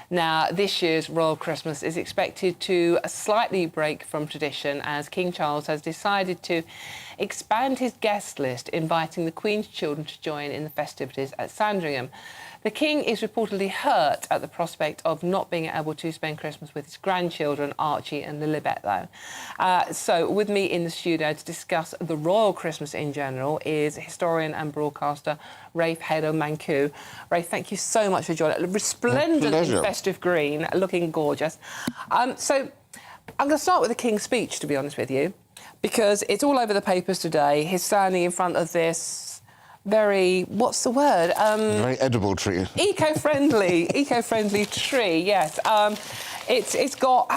Now, this year's Royal Christmas is expected to slightly break from tradition as King Charles has decided to expand his guest list, inviting the Queen's children to join in the festivities at Sandringham. The King is reportedly hurt at the prospect of not being able to spend Christmas with his grandchildren, Archie and Lilibet, though. So, with me in the studio to discuss the Royal Christmas in general is historian and broadcaster Rafe Heydel-Mankoo. Rafe, thank you so much for joining us. Resplendent in festive green, looking gorgeous. So, I'm going to start with the King's speech, to be honest with you, because it's all over the papers today. He's standing in front of this very, what's the word? Very edible tree. Eco-friendly tree, yes. It's got,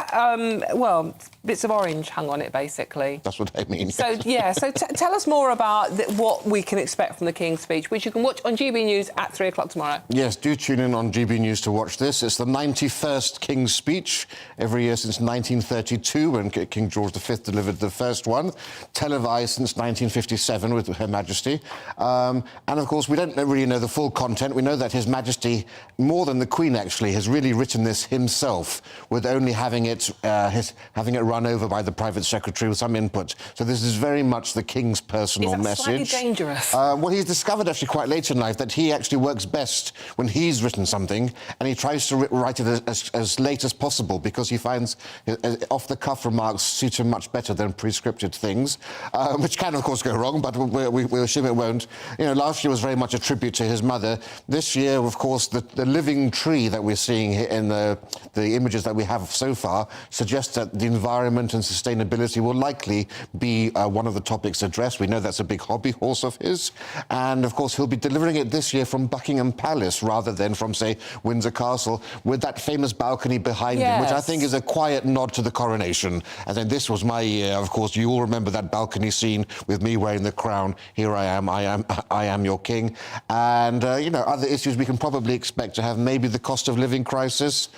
well, bits of orange hung on it, basically. That's what I mean. So, yeah, so tell us more about what we can expect from the King's speech, which you can watch on GB News at 3 o'clock tomorrow. Yes, do tune in on GB News to watch this. It's the 91st King's speech, every year since 1932, when King George V delivered the first one, televised since 1957 with Her Majesty. And, of course, we don't really know the full content. We know that His Majesty, more than the Queen, actually, has really written this himself, with only having it run over by the private secretary with some input. So this is very much the King's personal message. Is that slightly dangerous? Well, he's discovered actually quite late in life that he actually works best when he's written something, and he tries to write it as late as possible, because he finds off-the-cuff remarks suit him much better than pre-scripted things, which can, of course, go wrong, but we assume it won't. You know, last year was very much a tribute to his mother. This year, of course, the living tree that we're seeing in the images that we have so far suggests that the environment and sustainability will likely be one of the topics addressed. We know that's a big hobby horse of his. And, of course, he'll be delivering it this year from Buckingham Palace rather than from, say, Windsor Castle, with that famous balcony behind him, which I think is a quiet nod to the coronation. And then this was my year, of course. You all remember that balcony scene with me wearing the crown. Here I am your king. And, you know, other issues we can probably expect to have, maybe the cost of living crisis.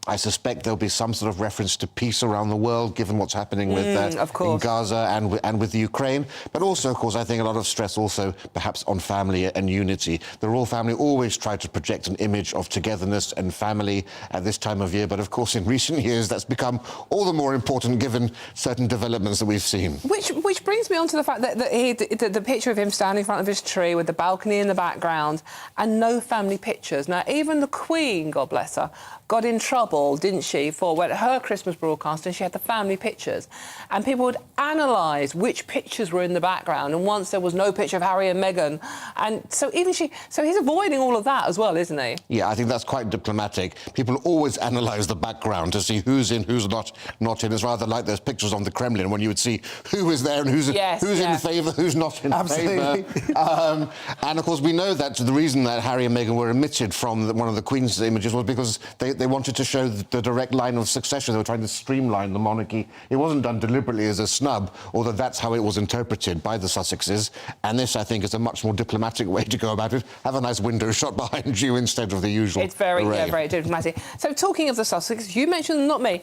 I suspect there'll be some sort of reference to peace around the world, given what's happening with in Gaza and with Ukraine. But also, of course, I think a lot of stress also perhaps on family and unity. The royal family always try to project an image of togetherness and family at this time of year. But, of course, in recent years, that's become all the more important given certain developments that we've seen. Which brings me on to the fact that the picture of him standing in front of his tree with the balcony in the background and no family pictures. Now, even the Queen, God bless her, got in trouble, didn't she, for when her Christmas broadcast and she had the family pictures, and people would analyse which pictures were in the background, and once there was no picture of Harry and Meghan, and so he's avoiding all of that as well, isn't he? Yeah, I think that's quite diplomatic. People always analyse the background to see who's in, who's not in. It's rather like those pictures on the Kremlin when you would see who is there and who's in favour, who's not in favour. And, of course, we know that the reason that Harry and Meghan were omitted from one of the Queen's images was because they wanted to show the direct line of succession. They were trying to streamline the monarchy. It wasn't done deliberately as a snub, although that's how it was interpreted by the Sussexes. And this, I think, is a much more diplomatic way to go about it. Have a nice window shot behind you instead of the usual It's very diplomatic. So, talking of the Sussexes, you mentioned them, not me.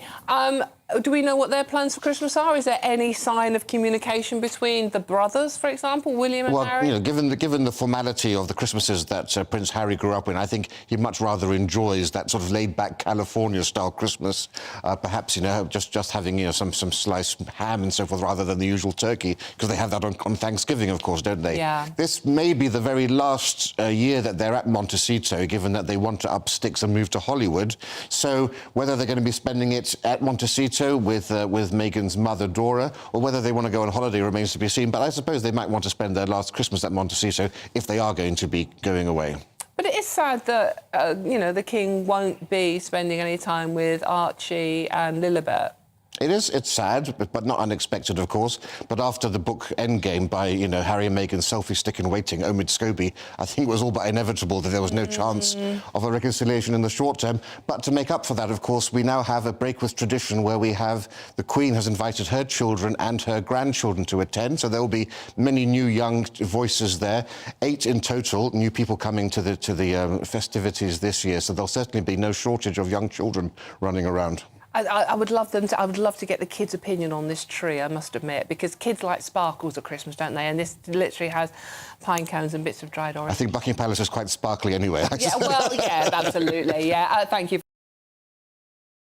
Do we know what their plans for Christmas are? Is there any sign of communication between the brothers, for example, William and Harry? Well, you know, given the formality of the Christmases that Prince Harry grew up in, I think he much rather enjoys that sort of laid-back California-style Christmas. Perhaps, you know, just having, you know, some sliced ham and so forth rather than the usual turkey, because they have that on Thanksgiving, of course, don't they? Yeah. This may be the very last year that they're at Montecito, given that they want to up sticks and move to Hollywood. So whether they're going to be spending it at Montecito with Meghan's mother, Dora, or whether they want to go on holiday remains to be seen. But I suppose they might want to spend their last Christmas at Montecito if they are going to be going away. But it is sad that, you know, the King won't be spending any time with Archie and Lilibet. It's sad, but not unexpected, of course. But after the book Endgame by, you know, Harry and Meghan's selfie stick in waiting, Omid Scobie, I think it was all but inevitable that there was no chance of a reconciliation in the short term. But to make up for that, of course, we now have a break with tradition where we have the Queen has invited her children and her grandchildren to attend. So there will be many new young voices there, 8 in total, new people coming to the festivities this year. So there'll certainly be no shortage of young children running around. I would love to get the kids' opinion on this tree, I must admit, because kids like sparkles at Christmas, don't they? And this literally has pine cones and bits of dried orange. I think Buckingham Palace is quite sparkly anyway. Yeah, well, yeah, absolutely, yeah. Thank you.